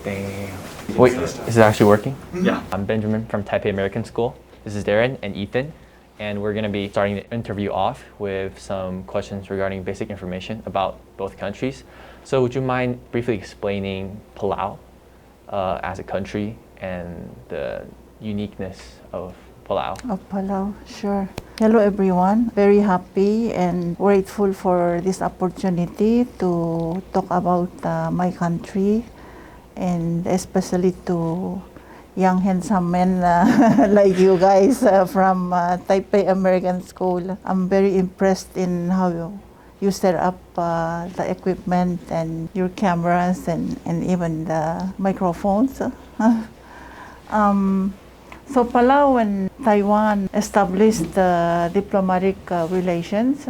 Damn. Wait, is it actually working? Yeah. I'm Benjamin from Taipei American School. This is Darren and Ethan, and we're going to be starting the interview off with some questions regarding basic information about both countries. So would you mind briefly explaining Palau as a country and the uniqueness of Palau? Of Palau, sure. Hello everyone. Very happy and grateful for this opportunity to talk about my country, and especially to young handsome men like you guys from Taipei American School. I'm very impressed in how you set up the equipment and your cameras and even the microphones. So Palau and Taiwan established diplomatic relations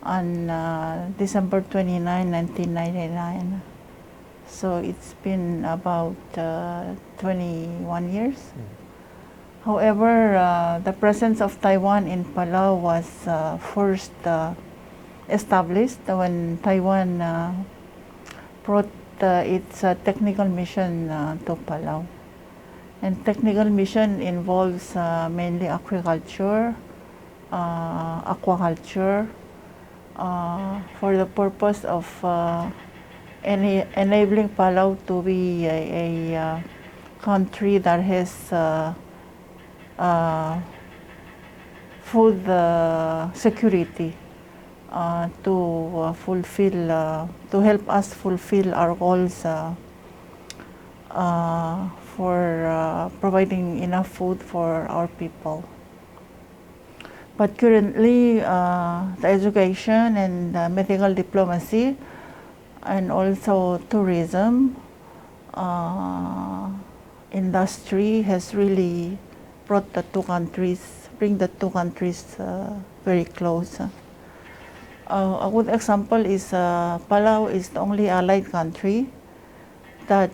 on December 29, 1999. So it's been about 21 years. However, the presence of Taiwan in Palau was first established when Taiwan brought its technical mission to Palau. And technical mission involves mainly agriculture, aquaculture, for the purpose of enabling Palau to be a country that has food security to help us fulfill our goals for providing enough food for our people. But currently, the education and medical diplomacy and also tourism industry has really bring the two countries very close. A good example is Palau is the only allied country that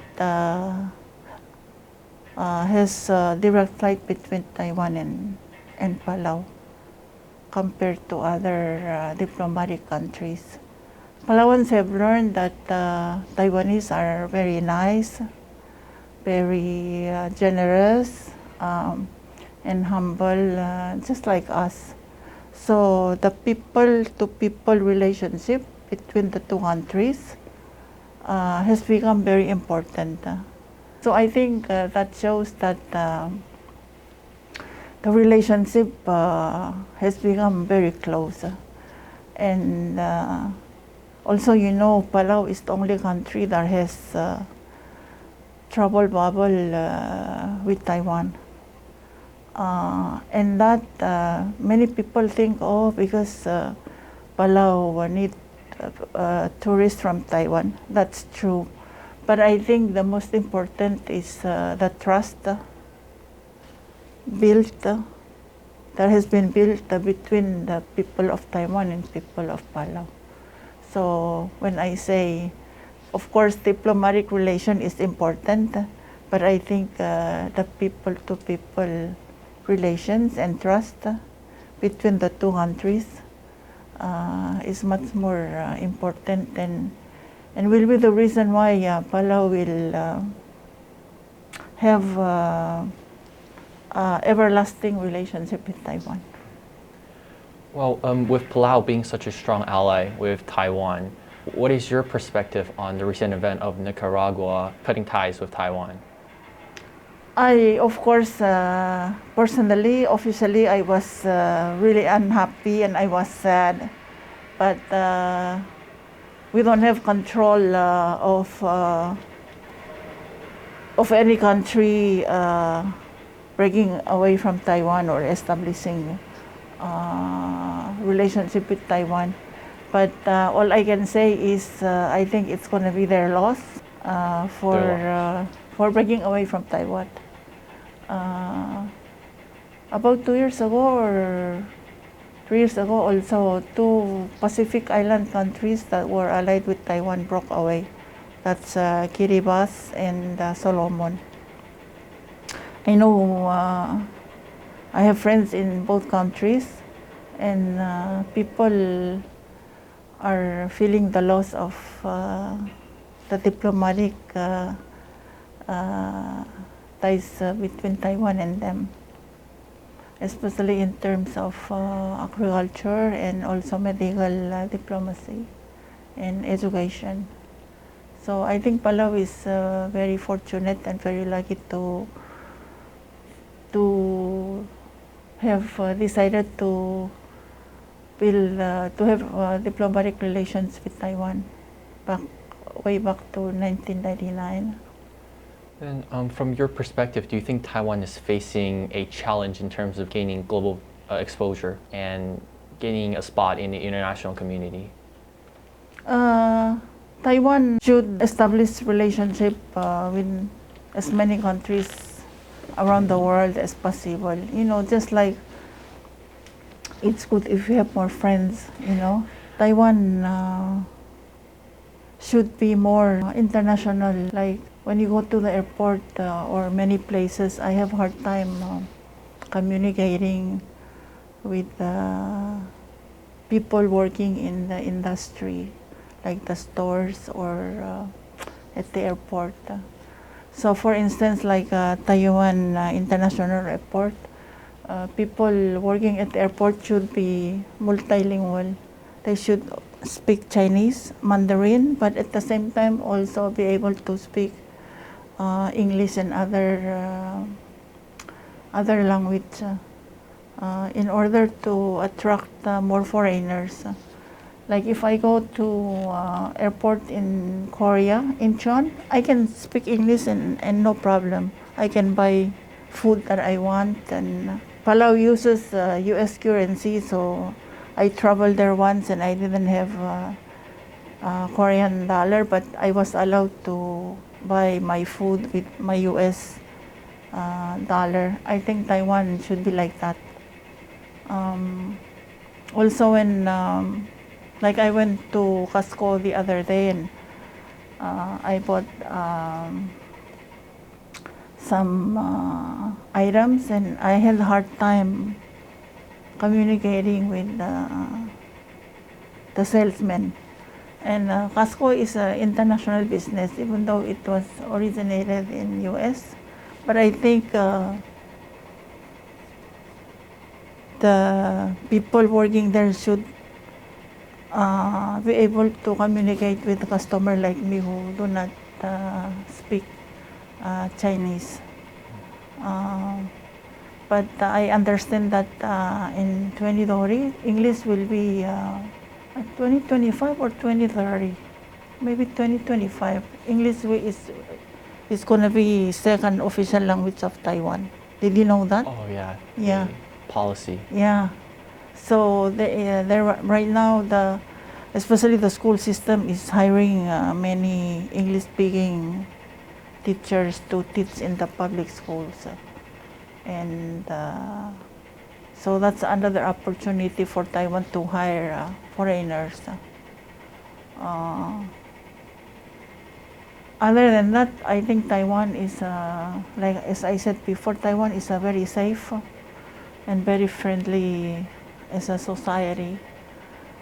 has direct flight between Taiwan and Palau compared to other diplomatic countries. Palauans have learned that Taiwanese are very nice, very generous, and humble, just like us. So the people-to-people relationship between the two countries has become very important. So I think that shows that the relationship has become very close. And also, Palau is the only country that has travel bubble with Taiwan. And that many people think, because Palau need tourists from Taiwan. That's true. But I think the most important is the trust that has been built between the people of Taiwan and people of Palau. So when I say, of course, diplomatic relation is important, but I think the people-to-people relations and trust between the two countries is much more important and will be the reason why Palau will have everlasting relationship with Taiwan. Well, with Palau being such a strong ally with Taiwan, what is your perspective on the recent event of Nicaragua cutting ties with Taiwan? Of course, personally, officially, I was really unhappy and I was sad. But we don't have control of any country breaking away from Taiwan or establishing relationship with Taiwan. But all I can say is I think it's going to be their loss for breaking away from Taiwan. About 2 years ago or 3 years ago, also two Pacific Island countries that were allied with Taiwan broke away. That's Kiribati and Solomon. I know I have friends in both countries, and people are feeling the loss of the diplomatic uh, ties between Taiwan and them, especially in terms of agriculture and also medical diplomacy and education. So I think Palau is very fortunate and very lucky to have decided to build to have diplomatic relations with Taiwan way back to 1999. And from your perspective, do you think Taiwan is facing a challenge in terms of gaining global exposure and gaining a spot in the international community? Taiwan should establish relationship with as many countries around the world as possible. You know, just like it's good if you have more friends, you know. Taiwan should be more international. Like when you go to the airport or many places, I have hard time communicating with people working in the industry, like the stores or at the airport. So for instance, like Taiwan International Airport, people working at the airport should be multilingual. They should speak Chinese, Mandarin, but at the same time also be able to speak English and other language in order to attract more foreigners. Like if I go to airport in Korea, Incheon, I can speak English and no problem. I can buy food that I want. And Palau uses US currency, so I traveled there once and I didn't have Korean dollar, but I was allowed to buy my food with my US dollar. I think Taiwan should be like that. Also when like I went to Costco the other day and I bought some items and I had a hard time communicating with the salesman. And Costco is an international business, even though it was originated in US. But I think the people working there should be able to communicate with the customer like me who do not speak Chinese. But I understand that in 2030, English will be 2025 or 2030, maybe 2025. English is going to be second official language of Taiwan. Did you know that? Oh yeah. Yeah. Policy. Yeah. So right now, especially the school system is hiring many English-speaking teachers to teach in the public schools, and so that's another opportunity for Taiwan to hire foreigners. Other than that, I think Taiwan is, like as I said before, Taiwan is a very safe and very friendly as a society,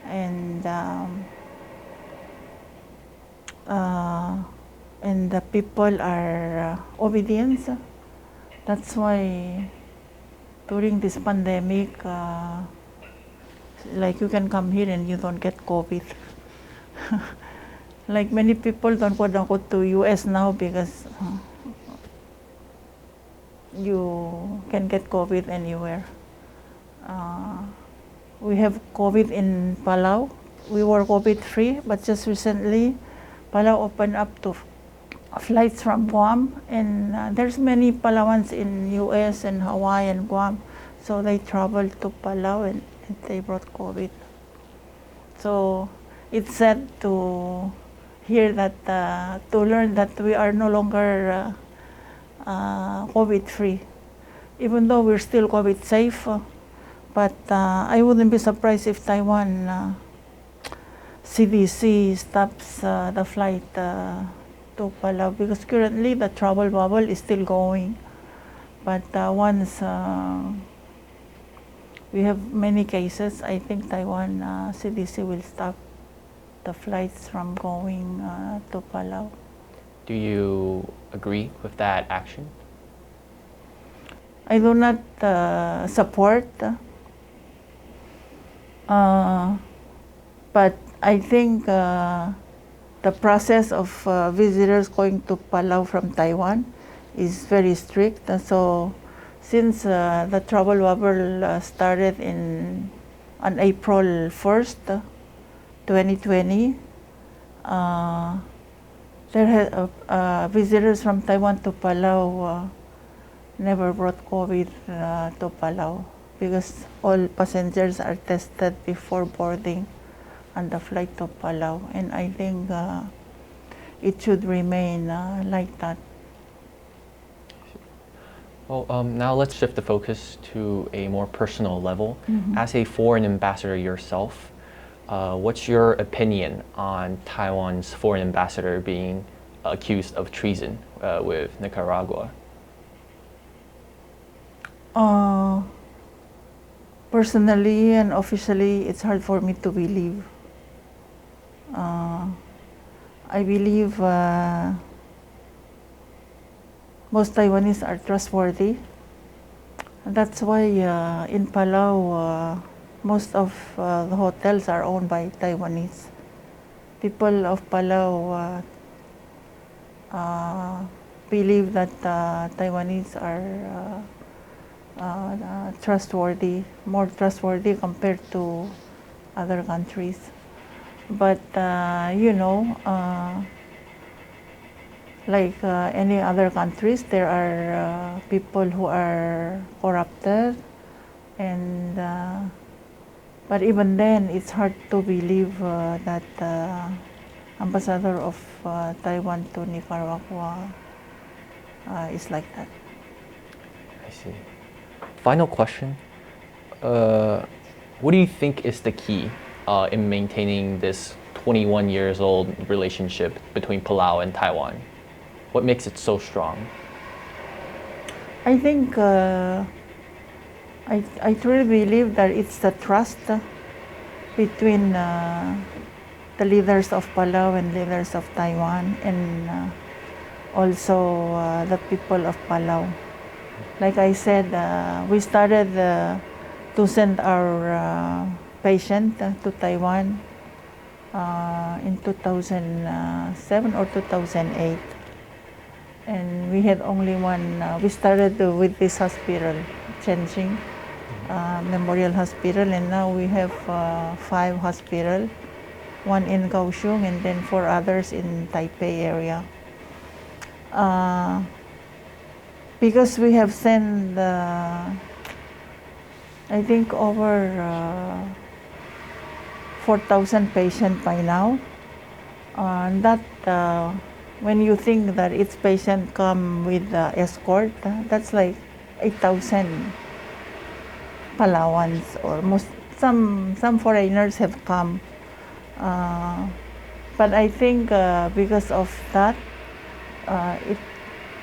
and the people are obedient. That's why during this pandemic, like you can come here and you don't get COVID. Like many people don't want to go to US now because you can get COVID anywhere. We have COVID in Palau. We were COVID-free, but just recently, Palau opened up to flights from Guam, and there's many Palauans in US and Hawaii and Guam, so they traveled to Palau and they brought COVID. So it's sad to hear that, to learn that we are no longer COVID-free, even though we're still COVID safe. But I wouldn't be surprised if Taiwan CDC stops the flight to Palau, because currently the travel bubble is still going. But once we have many cases, I think Taiwan CDC will stop the flights from going to Palau. Do Do you agree with that action? I do not support, but I think the process of visitors going to Palau from Taiwan is very strict. So since the travel bubble started on April 1st, 2020, visitors from Taiwan to Palau never brought COVID to Palau because all passengers are tested before boarding on the flight to Palau, and I think it should remain like that. Well, now let's shift the focus to a more personal level. As a foreign ambassador yourself, what's your opinion on Taiwan's foreign ambassador being accused of treason with Nicaragua? Personally and officially, it's hard for me to believe. I believe most Taiwanese are trustworthy. That's why in Palau, most of the hotels are owned by Taiwanese. People of Palau believe that Taiwanese are trustworthy, more trustworthy compared to other countries. But like any other countries, there are people who are corrupted, and but even then, it's hard to believe that ambassador of Taiwan to Nicaragua is like that. I see. Final question. What do you think is the key in maintaining this 21 years old relationship between Palau and Taiwan? What makes it so strong? I think I truly believe that it's the trust between the leaders of Palau and leaders of Taiwan, and also the people of Palau. Like I said, we started to send our patient to Taiwan in 2007 or 2008. And we had only one, we started with this hospital, Chenjing Memorial Hospital, and now we have 5 hospitals, 1 in Kaohsiung and then 4 others in Taipei area. Because we have sent, I think, over 4,000 patients by now. When you think that each patient come with escort, that's like 8,000 Palauans, or some foreigners have come. But I think because of that,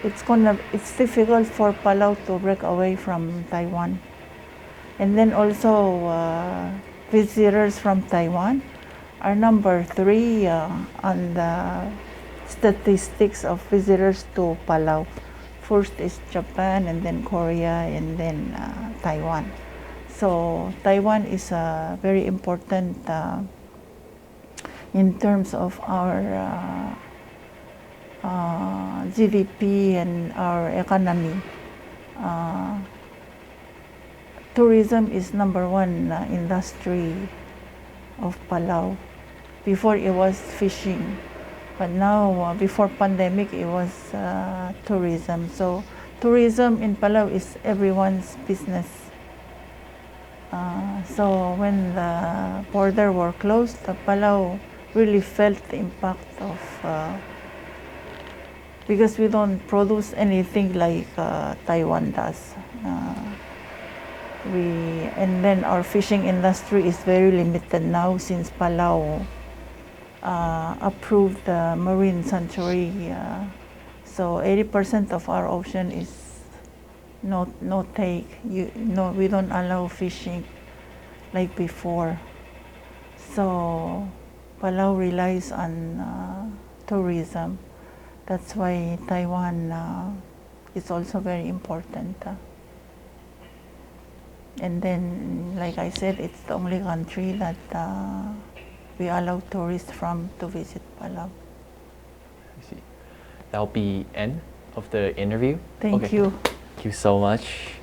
it's difficult for Palau to break away from Taiwan. And then also visitors from Taiwan are number 3 on the statistics of visitors to Palau. First is Japan, and then Korea, and then Taiwan. So Taiwan is very important in terms of our GDP and our economy. Tourism is number 1 industry of Palau. Before it was fishing, but now before pandemic it was tourism. So tourism in Palau is everyone's business. So when the border were closed, Palau really felt the impact of because we don't produce anything like Taiwan does. And then our fishing industry is very limited now since Palau approved the marine sanctuary. So 80% of our ocean is no take. We don't allow fishing like before. So Palau relies on tourism. That's why Taiwan is also very important. And then, like I said, it's the only country that we allow tourists from to visit Palau. I see. That'll be end of the interview. Thank you. Thank you so much.